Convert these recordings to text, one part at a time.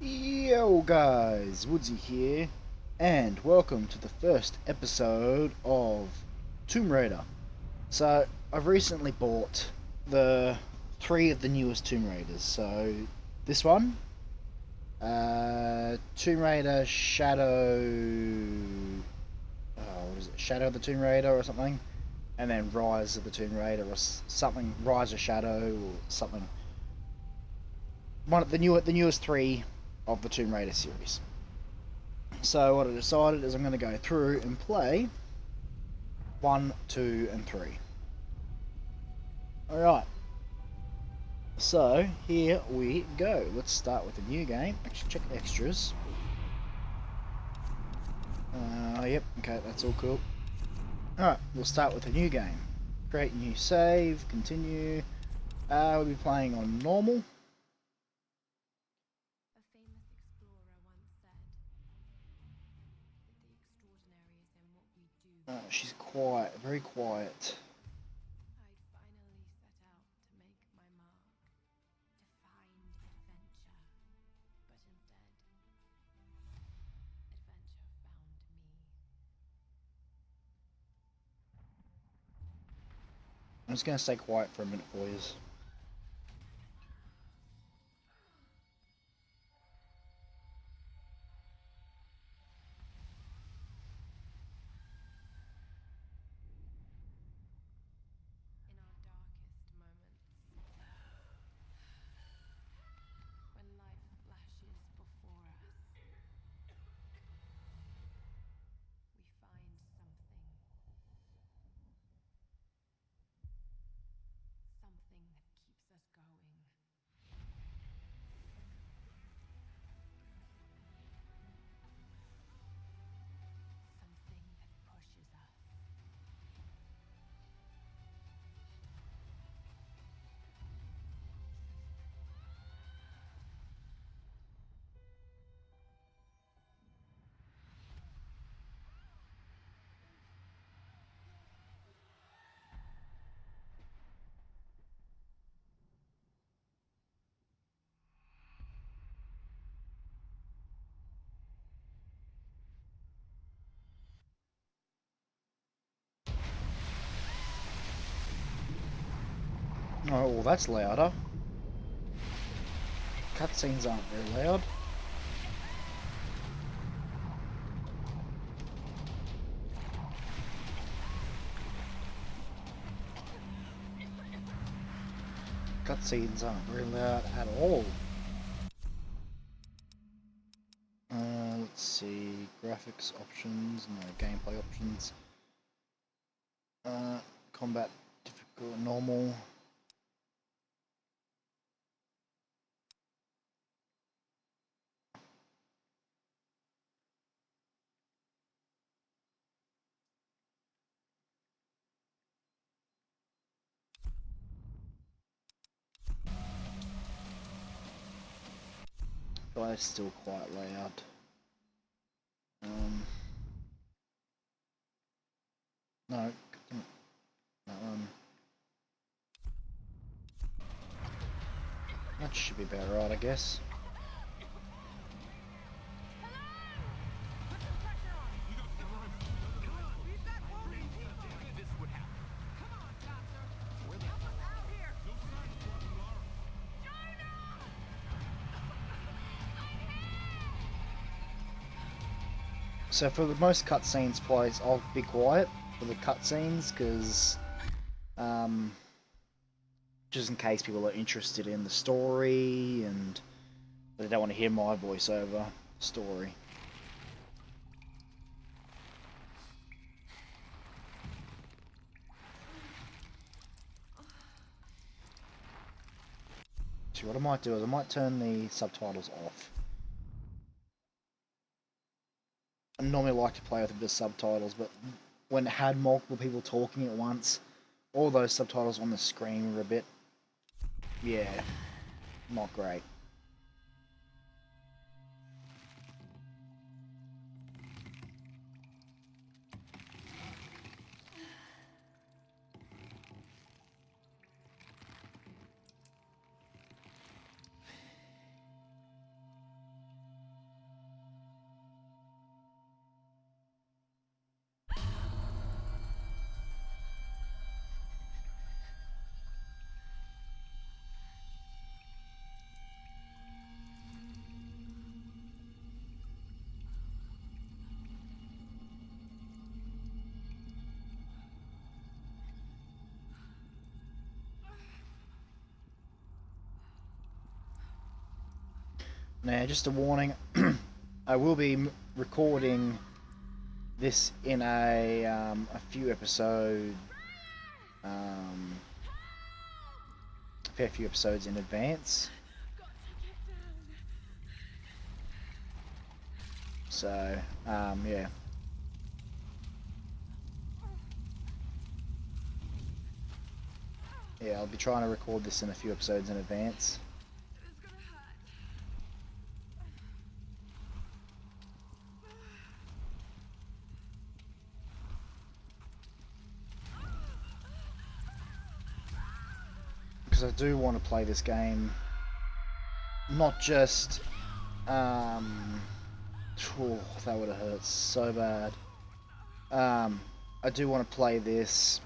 Yo guys, Woodsy here, and welcome to the first episode of Tomb Raider. So, I've recently bought the three of the newest Tomb Raiders. So, this one, Tomb Raider Shadow, what is it? Shadow of the Tomb Raider or something, and then Rise of the Tomb Raider or something, Rise of Shadow or something. One of the newest three of the Tomb Raider series. So what I decided is I'm going to go through and play 1, 2, and 3. Alright, so here we go. Let's start with a new game. Actually, check extras. Yep, okay, that's all cool. Alright, we'll start with a new game. Create new save, continue. We'll be playing on normal. A famous explorer once said that the extraordinary is in what we do. She's quiet, very quiet. I'd finally set out to make my mark, to find adventure. But instead, adventure found me. I'm just going to stay quiet for a minute for you. In our darkest moments, when life flashes before us, we find something. Something that keeps us going. Something that pushes us. Oh, well that's louder. Cutscenes aren't very loud. Cutscenes aren't very loud at all. Let's see, graphics options, no gameplay options. Combat difficult, normal. But it's still quite loud. No, that one. That should be about right, I guess. So for the most cutscenes, please, I'll be quiet for the cutscenes because, just in case people are interested in the story and they don't want to hear my voiceover story. So what I might do is I might turn the subtitles off. I normally like to play with the subtitles, but when it had multiple people talking at once, all those subtitles on the screen were a bit, yeah, not great. Now, just a warning, I will be recording this in a few episodes, a fair few episodes in advance. So, yeah. Yeah, I'll be trying to record this in a few episodes in advance. Because I do want to play this game, not just, oh, that would have hurt so bad. I do want to play this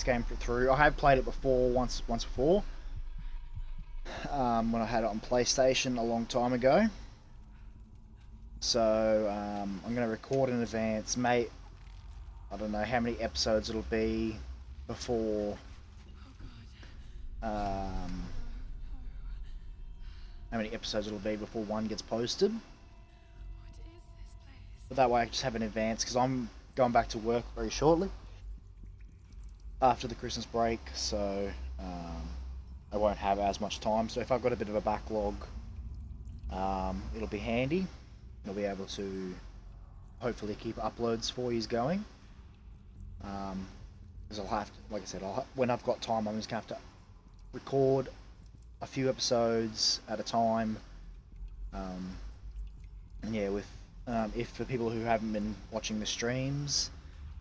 game through. I have played it before, once before, when I had it on PlayStation a long time ago. So I'm going to record in advance, mate. I don't know how many episodes it'll be before. How many episodes it'll be before one gets posted. But that way I just have an advance, because I'm going back to work very shortly after the Christmas break, so I won't have as much time. So if I've got a bit of a backlog, it'll be handy. I'll be able to hopefully keep uploads for you going. Because I'll have to, like I said, when I've got time, I'm just going to have to record a few episodes at a time. And yeah, with if for people who haven't been watching the streams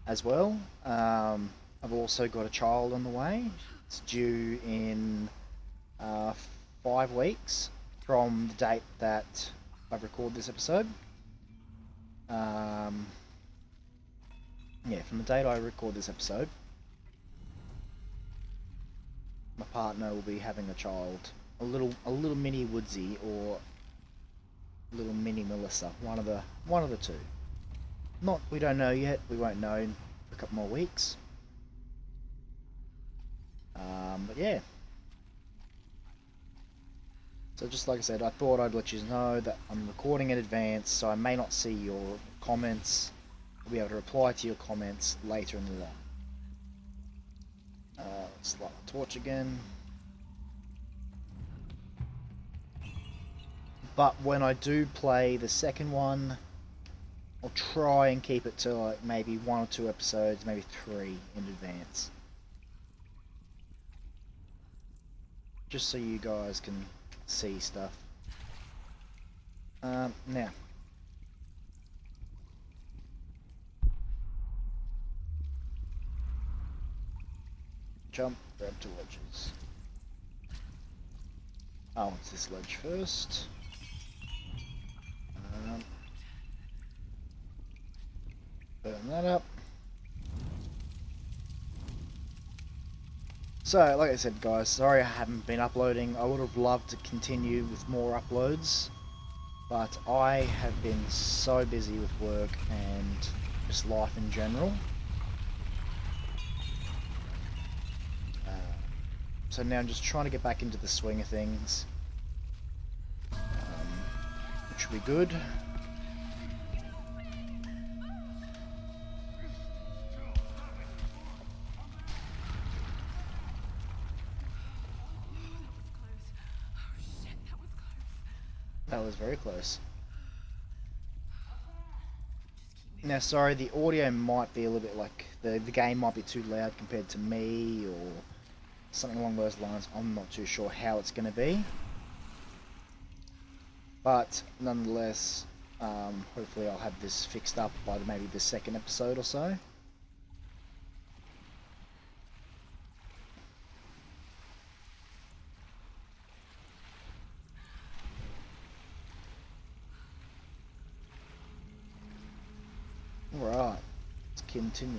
as well, I've also got a child on the way. It's due in 5 weeks from the date that I record this episode. Yeah, from the date I record this episode, my partner will be having a child, a little mini Woodsy or little mini Melissa, one of the two. We don't know yet. We won't know in a couple more weeks. But yeah. So just like I said, I thought I'd let you know that I'm recording in advance, so I may not see your comments. I'll be able to reply to your comments later in the long. Let's light the torch again. But when I do play the second one, I'll try and keep it to like maybe 1 or 2 episodes, maybe 3 in advance. Just so you guys can see stuff. Now. Jump, grab 2 ledges. Oh, it's this ledge first. Burn that up. So, like I said, guys, sorry I haven't been uploading. I would have loved to continue with more uploads, but I have been so busy with work and just life in general. So now I'm just trying to get back into the swing of things, which will be good. That was very close. Now, sorry, the audio might be a little bit like the game might be too loud compared to me, or something along those lines. I'm not too sure how it's going to be, but nonetheless, hopefully I'll have this fixed up by maybe the second episode or so. Alright, let's continue.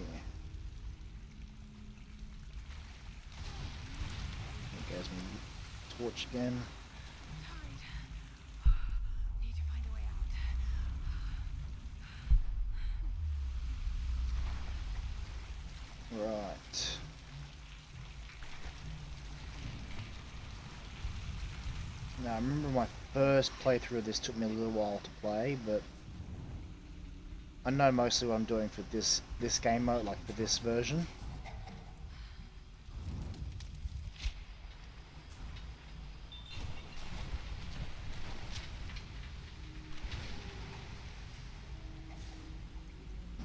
There goes my torch again. Need to find a way out. Right. Now, I remember my first playthrough of this took me a little while to play, but I know mostly what I'm doing for this game mode, like for this version.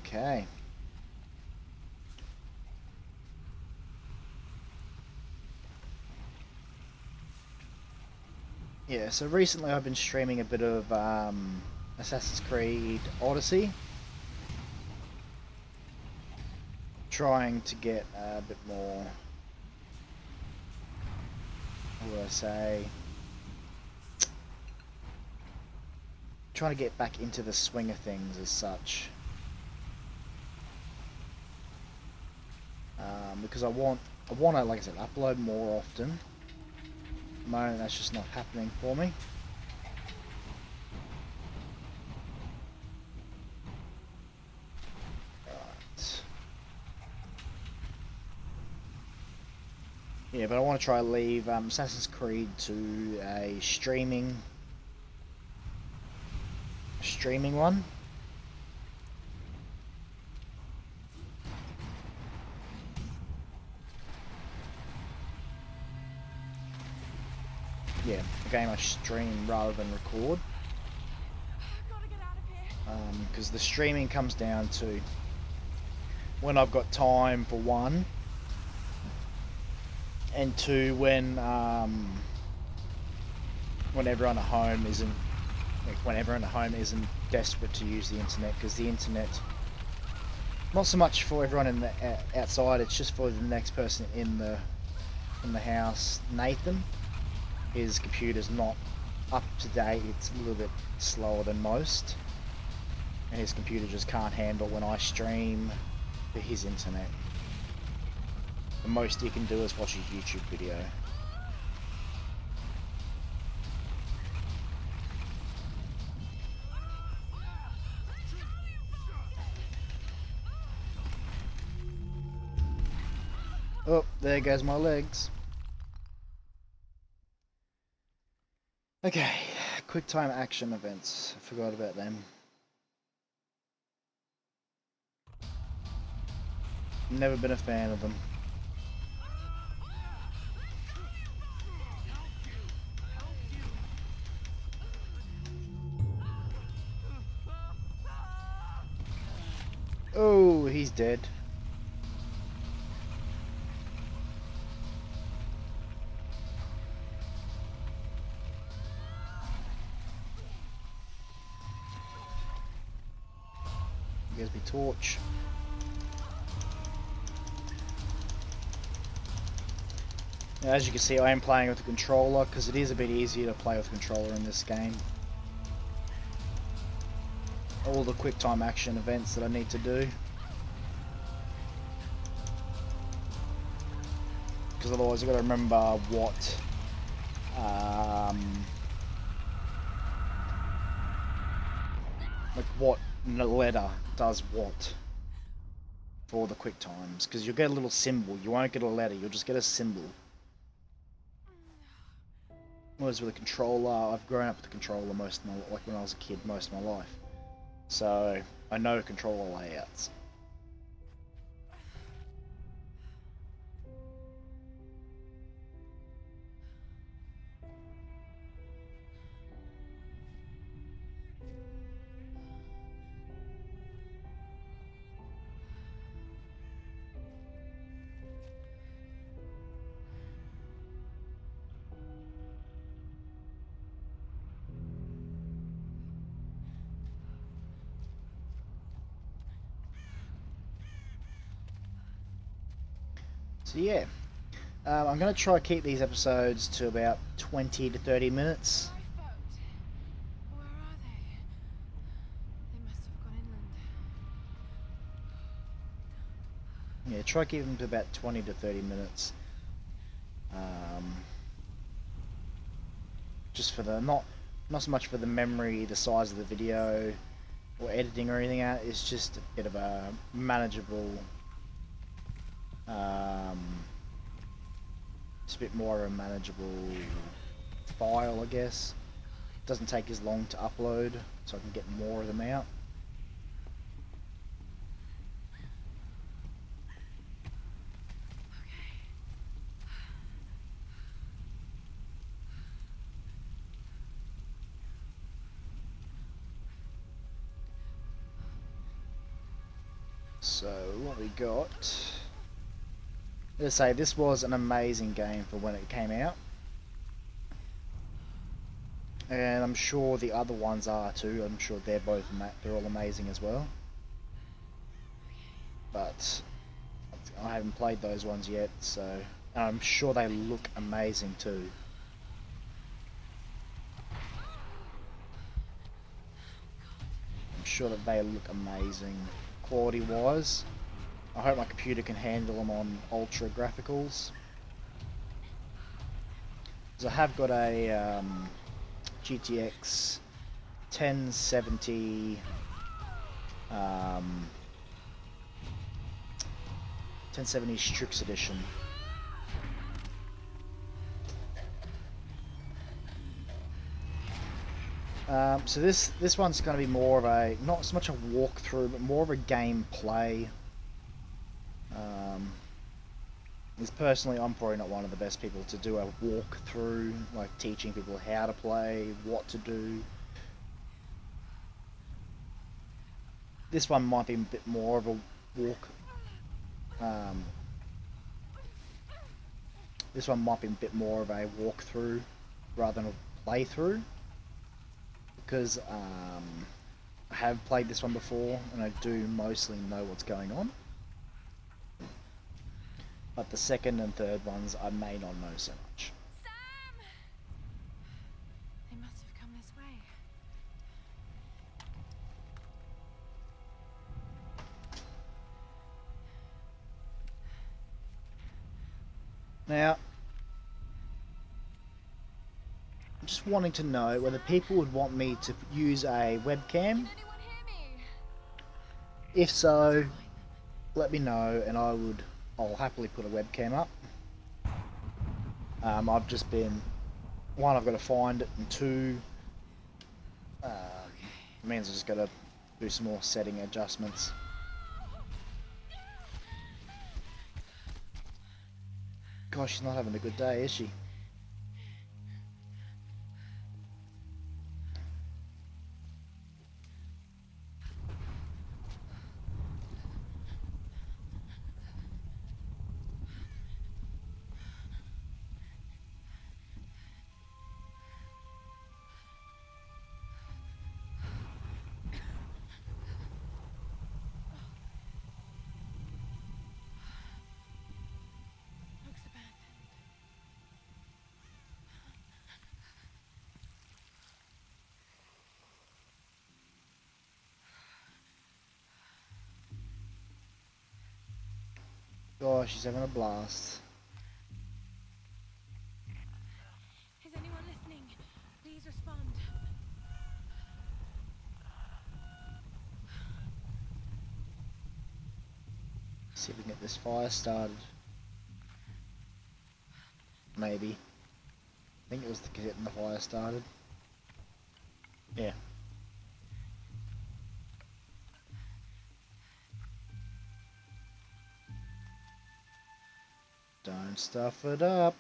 Okay. Yeah, so recently I've been streaming a bit of Assassin's Creed Odyssey. Trying to get a bit more, what would I say? Trying to get back into the swing of things as such. Because I want to, like I said, upload more often. At the moment, that's just not happening for me. Right. Yeah, but I want to try to leave Assassin's Creed to a streaming one. Yeah, a game I stream rather than record. Because the streaming comes down to when I've got time for one, and two, when everyone at home isn't desperate to use the internet, because the internet, not so much for everyone in the outside, it's just for the next person in the house. Nathan, his computer's not up to date, it's a little bit slower than most, and his computer just can't handle when I stream to his internet. The most he can do is watch his YouTube video. Oh, there goes my legs. Okay, quick time action events. I forgot about them. Never been a fan of them. Oh, he's dead. Gives me torch. Now, as you can see, I am playing with the controller because it is a bit easier to play with the controller in this game. All the quick time action events that I need to do. Because otherwise I've got to remember what what letter does what for the quick times, because you'll get a little symbol. You won't get a letter, you'll just get a symbol. Whereas with a controller, I've grown up with the controller like when I was a kid, most of my life. So I know controller layouts. So yeah, I'm going to try to keep these episodes to about 20 to 30 minutes. My boat. Where are they? They must have gone inland. Yeah, try keeping them to about 20 to 30 minutes. Just for the not so much for the memory, the size of the video, or editing or anything out. It's just a bit of a manageable. It's a bit more of a manageable file, I guess. Doesn't take as long to upload, so I can get more of them out. So what we got, let's say this was an amazing game for when it came out, and I'm sure the other ones are too. I'm sure they're all amazing as well, but I haven't played those ones yet, so, and I'm sure they look amazing too. I'm sure that they look amazing quality wise. I hope my computer can handle them on ultra graphics. Because I have got a GTX 1070 1070 Strix Edition. So this one's going to be more of a, not so much a walkthrough, but more of a gameplay. Because personally, I'm probably not one of the best people to do a walkthrough, like teaching people how to play, what to do. This one might be a bit more of a walk. This one might be a bit more of a walkthrough rather than a playthrough, because I have played this one before and I do mostly know what's going on. But the second and third ones I may not know so much. Sam! They must have come this way. Now, I'm just wanting to know whether people would want me to use a webcam. Can anyone hear me? If so, let me know and I'll happily put a webcam up. I've just been, one, I've got to find it, and two, means I just got to do some more setting adjustments. Gosh, she's not having a good day, is she? Looks abandoned. Gosh, she's having a blast. Is anyone listening? Please respond. See if we can get this fire started. Maybe. I think it was getting the fire started. Yeah. Don't stuff it up.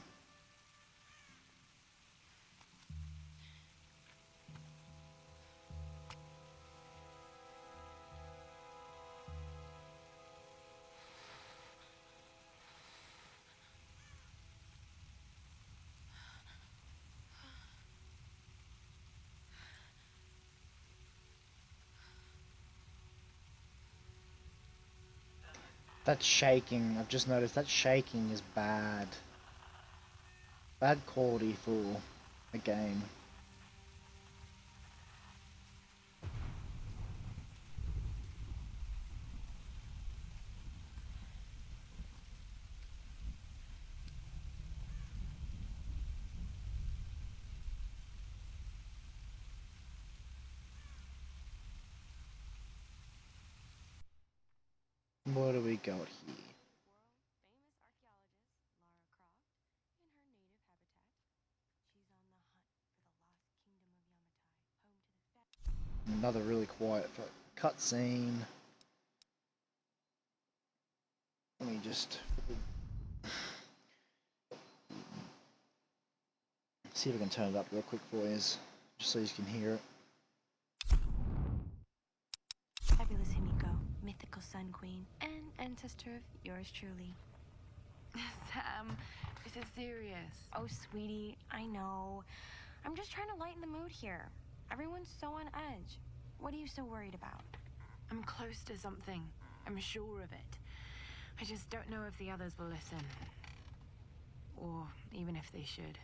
That shaking, I've just noticed that shaking is bad. Bad quality for a game. What do we got here? World famous archaeologist Lara Croft in her native habitat. She's on the Another really quiet cutscene. Let me just see if I can turn it up real quick for you, just so you can hear it. Fabulous Himiko, mythical Sun Queen, and ancestor of yours truly. Sam, this is serious. Oh, sweetie, I know. I'm just trying to lighten the mood here. Everyone's so on edge. What are you so worried about? I'm close to something. I'm sure of it. I just don't know if the others will listen. Or even if they should.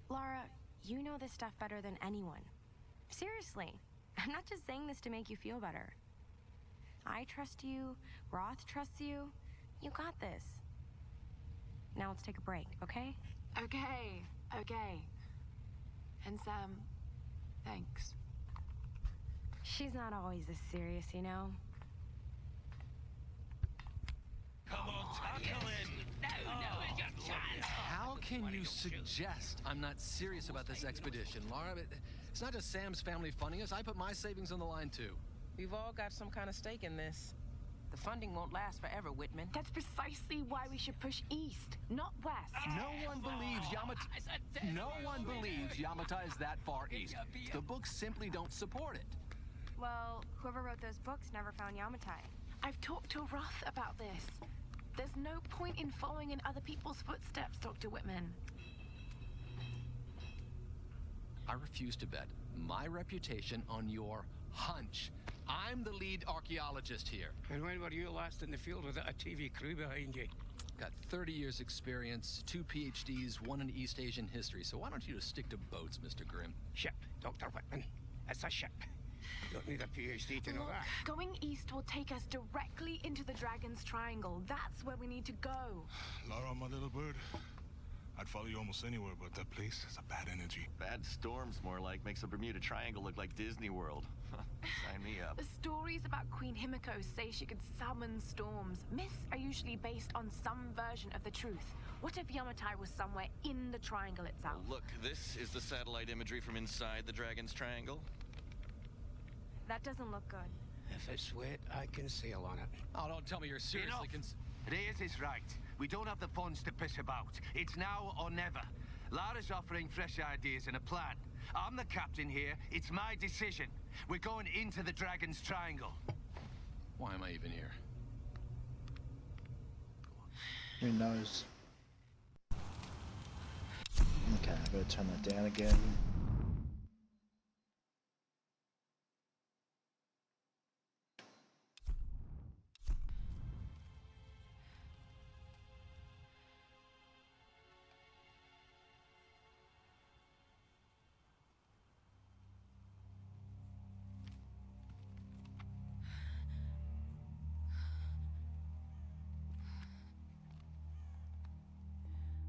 Lara, you know this stuff better than anyone. Seriously, I'm not just saying this to make you feel better. I trust you, Roth trusts you. You got this. Now let's take a break, okay? Okay. And Sam, thanks. She's not always this serious, you know? Come on, tackle him! How can you suggest I'm not serious about this expedition, Lara? It's not just Sam's family funding us. I put my savings on the line, too. We've all got some kind of stake in this. The funding won't last forever, Whitman. That's precisely why we should push east, not west. No one believes Yamatai is that far east. The books simply don't support it. Well, whoever wrote those books never found Yamatai. I've talked to Roth about this. There's no point in following in other people's footsteps, Dr. Whitman. I refuse to bet my reputation on your hunch. I'm the lead archaeologist here. And when were you last in the field without a TV crew behind you? Got 30 years experience, 2 PhDs, 1 in East Asian history, so why don't you just stick to boats, Mr. Grimm? Ship, Dr. Whitman. It's a ship. You don't need a PhD to know Look, that. going east will take us directly into the Dragon's Triangle. That's where we need to go. Lara, my little bird. I'd follow you almost anywhere, but that place has a bad energy. Bad storms, more like. Makes the Bermuda Triangle look like Disney World. Sign me up. The stories about Queen Himiko say she could summon storms. Myths are usually based on some version of the truth. What if Yamatai was somewhere in the triangle itself? Look, this is the satellite imagery from inside the Dragon's Triangle. That doesn't look good. If it's wet, I can sail on it. Oh, don't tell me you're seriously Reyes is right. We don't have the funds to piss about. It's now or never. Lara's offering fresh ideas and a plan. I'm the captain here. It's my decision. We're going into the Dragon's Triangle. Why am I even here? Who knows? Okay, I'm gonna turn that down again.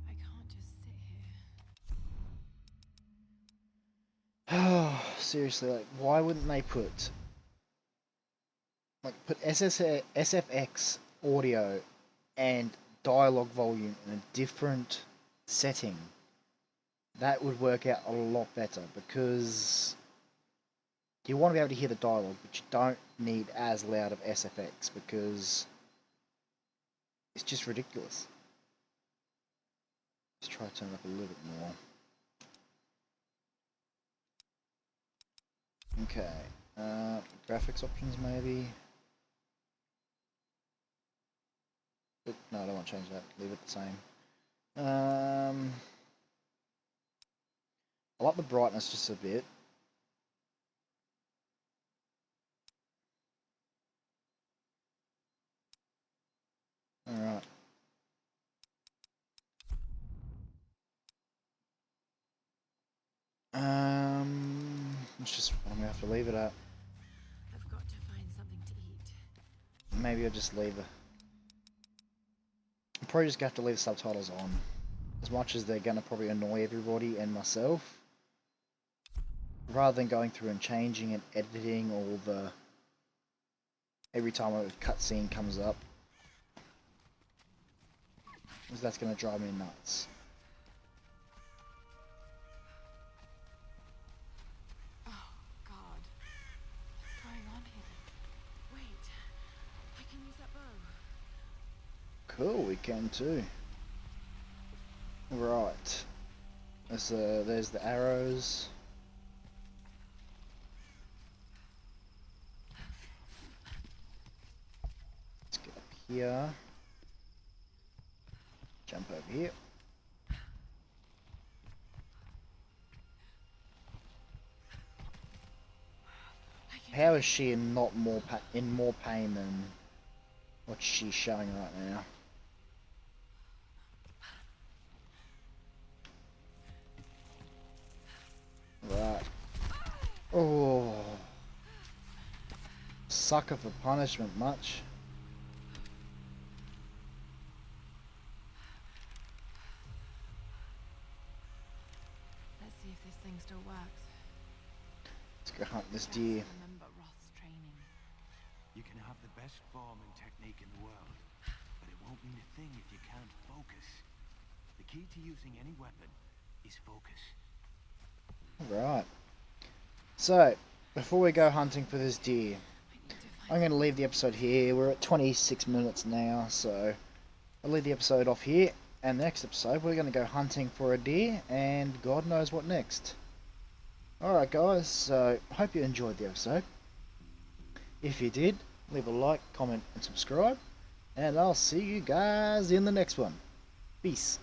I can't just sit here. Oh, seriously, like, why wouldn't they put SFX audio and dialogue volume in a different setting? That would work out a lot better, because you want to be able to hear the dialogue, but you don't need as loud of SFX, because it's just ridiculous. Let's try to turn it up a little bit more. Okay, graphics options maybe. Oop, no, I don't want to change that. Leave it the same. I like the brightness just a bit. Alright. It's just what I'm gonna have to leave it at. I've got to find something to eat. Maybe I'll just leave it. I'm probably just gonna have to leave the subtitles on. As much as they're gonna probably annoy everybody and myself. Rather than going through and changing and editing all the... every time a cutscene comes up. Because that's gonna drive me nuts. Oh, God. Cool, we can too. Right. There's the arrows. Let's get up here. Jump over here. How is she in not more more pain than what she's showing right now? Right. Oh. Sucker for punishment, much. Let's see if this thing still works. Let's go hunt this deer. Remember Roth's training. You can have the best form and technique in the world, but it won't mean a thing if you can't focus. The key to using any weapon is focus. Right. So, before we go hunting for this deer, I'm going to leave the episode here. We're at 26 minutes now, so I'll leave the episode off here. And next episode, we're going to go hunting for a deer, and God knows what next. Alright guys, so I hope you enjoyed the episode. If you did, leave a like, comment, and subscribe. And I'll see you guys in the next one. Peace.